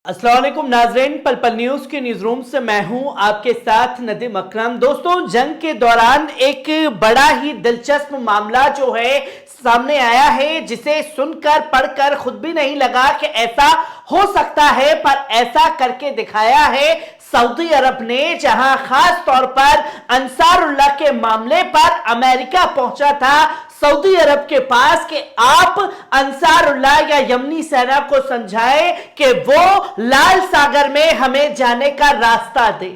अस्सलाम वालेकुम नाज़रीन, पल पल न्यूज के न्यूज रूम से मैं हूं आपके साथ नदीम अकरम। दोस्तों, जंग के दौरान एक बड़ा ही दिलचस्प मामला जो है सामने आया है, जिसे सुनकर पढ़कर खुद भी नहीं लगा कि ऐसा हो सकता है, पर ऐसा करके दिखाया है सऊदी अरब ने, जहां खास तौर पर अंसारुल्लाह के मामले पर अमेरिका पहुंचा था सऊदी अरब के पास कि आप अंसारुल्लाह या यमनी सेना को समझाएं कि वो लाल सागर में हमें जाने का रास्ता दे,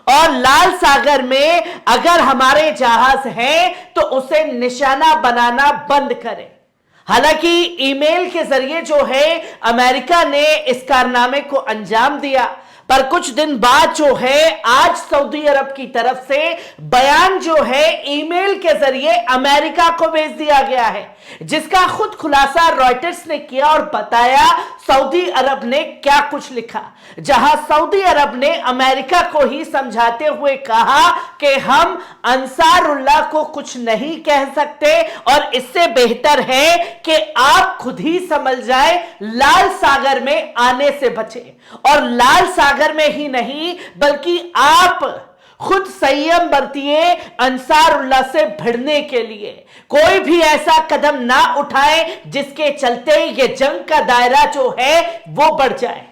और लाल सागर में अगर हमारे जहाज हैं तो उसे निशाना बनाना बंद करें। हालांकि ईमेल के जरिए जो है अमेरिका ने इस कारनामे को अंजाम दिया, पर कुछ दिन बाद जो है आज सऊदी अरब की तरफ से बयान जो है ईमेल के जरिए अमेरिका को भेज दिया गया है, जिसका खुद खुलासा रॉयटर्स ने किया और बताया सऊदी अरब ने क्या कुछ लिखा। जहां सऊदी अरब ने अमेरिका को ही समझाते हुए कहा कि हम अंसारुल्लाह को कुछ नहीं कह सकते और इससे बेहतर है कि आप खुद ही समझ जाए, लाल सागर में आने से बचे। और लाल सागर में ही नहीं बल्कि आप खुद संयम बरतिए अंसारुल्लाह से भिड़ने के लिए। कोई भी ऐसा कदम ना उठाए जिसके चलते ये जंग का दायरा जो है वो बढ़ जाए।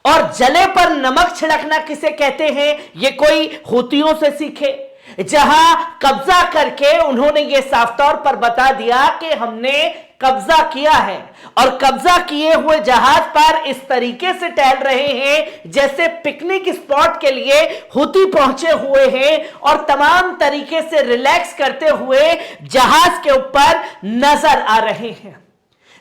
और जले पर नमक छिड़कना किसे कहते हैं, ये कोई हूतियों से सीखे, जहां कब्जा करके उन्होंने ये साफ तौर पर बता दिया कि हमने कब्जा किया है, और कब्जा किए हुए जहाज पर इस तरीके से टहल रहे हैं जैसे पिकनिक स्पॉट के लिए हूती पहुंचे हुए हैं, और तमाम तरीके से रिलैक्स करते हुए जहाज के ऊपर नजर आ रहे हैं,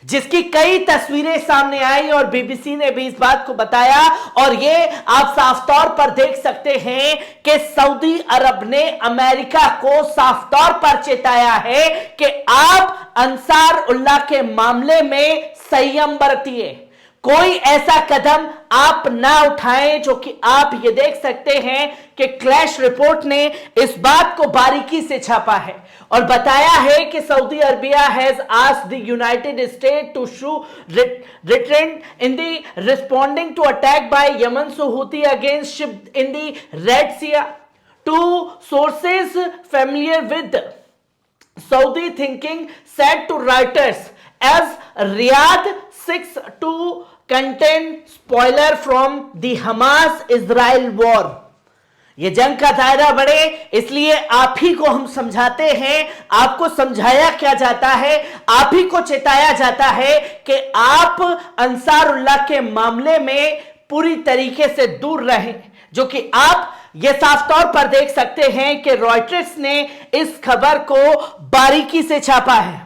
जिसकी कई तस्वीरें सामने आई और बीबीसी ने भी इस बात को बताया। और ये आप साफ तौर पर देख सकते हैं कि सऊदी अरब ने अमेरिका को साफ तौर पर चेताया है कि आप अंसारुल्लाह के मामले में संयम बरतिए, कोई ऐसा कदम आप ना उठाएं। जो कि आप ये देख सकते हैं कि क्लैश रिपोर्ट ने इस बात को बारीकी से छापा है और बताया है कि Saudi Arabia has asked the United State to show restraint in the responding to attack by Yemen Houthi against ship in the Red Sea. Two sources familiar with Saudi thinking said to Reuters as Riyadh seeks to contain spoiler from the Hamas-Israel war। ये जंग का दायरा बढ़े इसलिए आप ही को हम समझाते हैं, आपको समझाया क्या जाता है, आप ही को चेताया जाता है कि आप अंसारुल्लाह के मामले में पूरी तरीके से दूर रहें। जो कि आप ये साफ तौर पर देख सकते हैं कि रॉयटर्स ने इस खबर को बारीकी से छापा है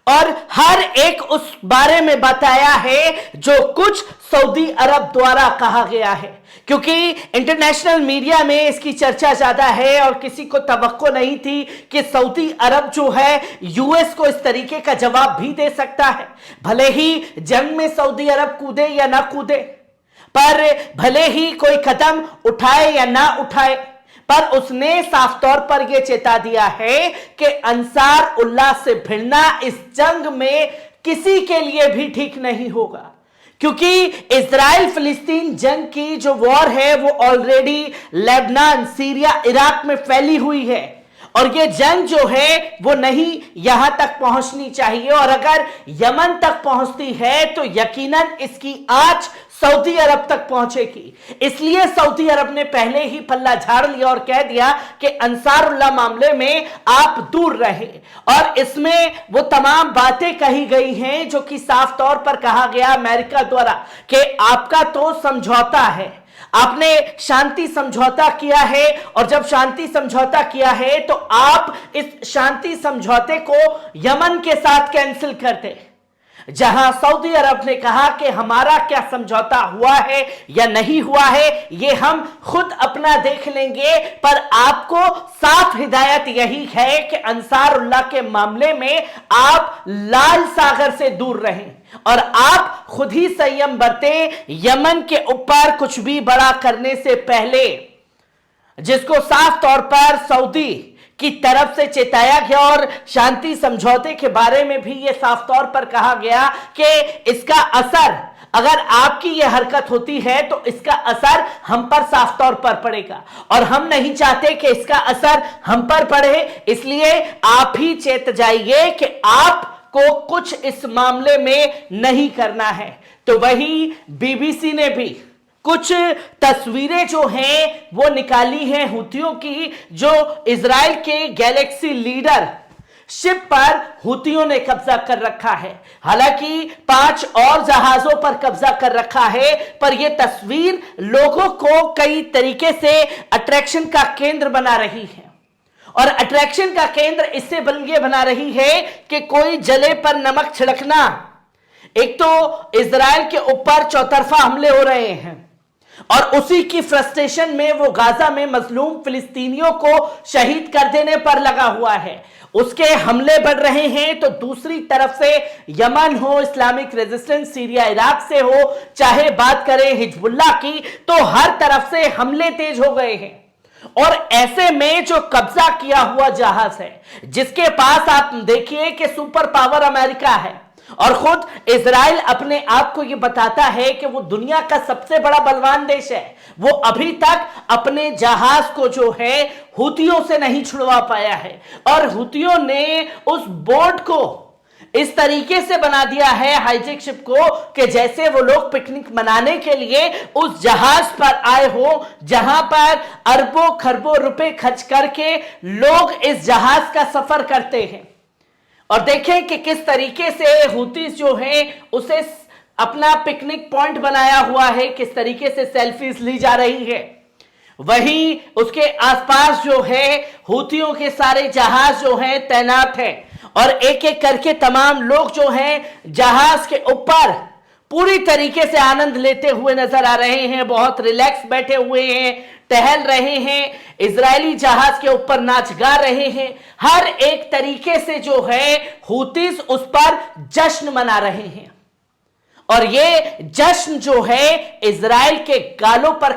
और हर एक उस बारे में बताया है जो कुछ सऊदी अरब द्वारा कहा गया है, क्योंकि इंटरनेशनल मीडिया में इसकी चर्चा ज्यादा है और किसी को तवक्को नहीं थी कि सऊदी अरब जो है यूएस को इस तरीके का जवाब भी दे सकता है। भले ही जंग में सऊदी अरब कूदे या ना कूदे, पर भले ही कोई कदम उठाए या ना उठाए, पर उसने साफ तौर पर यह चेता दिया है कि अंसारुल्लाह से भिड़ना इस जंग में किसी के लिए भी ठीक नहीं होगा, क्योंकि इजराइल फिलिस्तीन जंग की जो वॉर है वो ऑलरेडी लेबनान, सीरिया, इराक में फैली हुई है और ये जंग जो है वो नहीं यहां तक पहुंचनी चाहिए। और अगर यमन तक पहुंचती है तो यकीनन इसकी आंच सऊदी अरब तक पहुंचेगी। इसलिए सऊदी अरब ने पहले ही पल्ला झाड़ लिया और कह दिया कि अंसारुल्लाह मामले में आप दूर रहें। और इसमें वो तमाम बातें कही गई हैं जो कि साफ तौर पर कहा गया अमेरिका द्वारा कि आपका तो समझौता है, आपने शांति समझौता किया है, और जब शांति समझौता किया है तो आप इस शांति समझौते को यमन के साथ कैंसिल कर दें। जहां सऊदी अरब ने कहा कि हमारा क्या समझौता हुआ है या नहीं हुआ है ये हम खुद अपना देख लेंगे, पर आपको साफ हिदायत यही है कि अंसारुल्लाह के मामले में आप लाल सागर से दूर रहें और आप खुद ही संयम बरतें यमन के ऊपर कुछ भी बड़ा करने से पहले, जिसको साफ तौर पर सऊदी की तरफ से चेताया गया। और शांति समझौते के बारे में भी यह साफ तौर पर कहा गया कि इसका असर अगर आपकी यह हरकत होती है तो इसका असर हम पर साफ तौर पर पड़ेगा और हम नहीं चाहते कि इसका असर हम पर पड़े। इसलिए आप ही चेत जाइए कि आपको कुछ इस मामले में नहीं करना है। तो वही बीबीसी ने भी कुछ तस्वीरें जो हैं वो निकाली हैं हुतियों की, जो इजराइल के गैलेक्सी लीडर शिप पर हुतियों ने कब्जा कर रखा है। हालांकि 5 और जहाजों पर कब्जा कर रखा है, पर यह तस्वीर लोगों को कई तरीके से अट्रैक्शन का केंद्र बना रही है। और अट्रैक्शन का केंद्र इससे ये बना रही है कि कोई जले पर नमक छिड़कना। एक तो इजराइल के ऊपर चौतरफा हमले हो रहे हैं और उसी की फ्रस्ट्रेशन में वो गाजा में मजलूम फिलिस्तीनियों को शहीद कर देने पर लगा हुआ है। उसके हमले बढ़ रहे हैं तो दूसरी तरफ से यमन हो, इस्लामिक रेजिस्टेंस सीरिया इराक से हो, चाहे बात करें हिजबुल्लाह की, तो हर तरफ से हमले तेज हो गए हैं। और ऐसे में जो कब्जा किया हुआ जहाज है, जिसके पास आप देखिए कि सुपर पावर अमेरिका है और खुद इजराइल अपने आप को यह बताता है कि वो दुनिया का सबसे बड़ा बलवान देश है, वो अभी तक अपने जहाज को जो है हुतियों से नहीं छुड़वा पाया है। और हुतियों ने उस बोट को इस तरीके से बना दिया है, हाईजेक शिप को, कि जैसे वो लोग पिकनिक मनाने के लिए उस जहाज पर आए हो, जहां पर अरबों खरबों रुपए खर्च करके लोग इस जहाज का सफर करते हैं। और देखें कि किस तरीके से हुतीस जो हैं उसे अपना पिकनिक पॉइंट बनाया हुआ है, किस तरीके से सेल्फीज ली जा रही है। वहीं उसके आसपास जो है हुतियों के सारे जहाज जो हैं तैनात हैं और एक एक करके तमाम लोग जो हैं जहाज के ऊपर पूरी तरीके से आनंद लेते हुए नजर आ रहे हैं, बहुत रिलैक्स बैठे हुए हैं, टहल रहे हैं, इजरायली जहाज के ऊपर नाच गा रहे हैं। हर एक तरीके से जो है हुतीस उस पर जश्न मना रहे हैं। और ये जश्न जो है इजराइल के गालों पर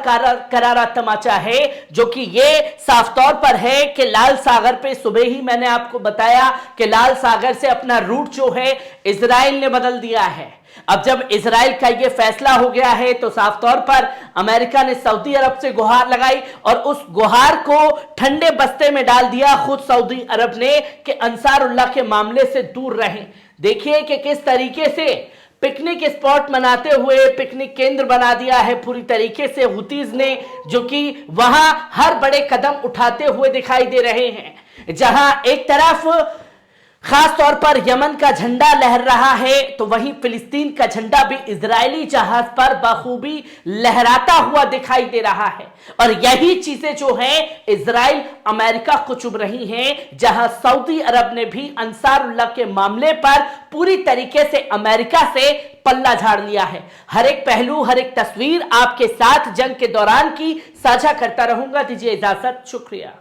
करारा तमाचा है, जो कि ये साफ तौर पर है कि लाल सागर पे सुबह ही मैंने आपको बताया कि लाल सागर से अपना रूट जो है इजराइल ने बदल दिया है। अब जब इजराइल का ये फैसला हो गया है तो साफ तौर पर अमेरिका ने सऊदी अरब से गुहार लगाई और उस गुहार को ठंडे बस्ते में डाल दिया खुद सऊदी अरब ने कि अंसारुल्लाह के मामले से दूर रहें। देखिए कि किस तरीके से पिकनिक स्पॉट मनाते हुए पिकनिक केंद्र बना दिया है पूरी तरीके से हुतीज ने, जो कि वहां हर बड़े कदम उठाते हुए दिखाई दे रहे हैं। जहां एक तरफ खास तौर पर यमन का झंडा लहर रहा है तो वहीं फिलिस्तीन का झंडा भी इजरायली जहाज पर बखूबी लहराता हुआ दिखाई दे रहा है। और यही चीजें जो हैं इजराइल अमेरिका को चुभ रही हैं, जहां सऊदी अरब ने भी अंसारुल्लाह के मामले पर पूरी तरीके से अमेरिका से पल्ला झाड़ लिया है। हर एक पहलू, हर एक तस्वीर आपके साथ जंग के दौरान की साझा करता रहूंगा। दीजिए इजाजत, शुक्रिया।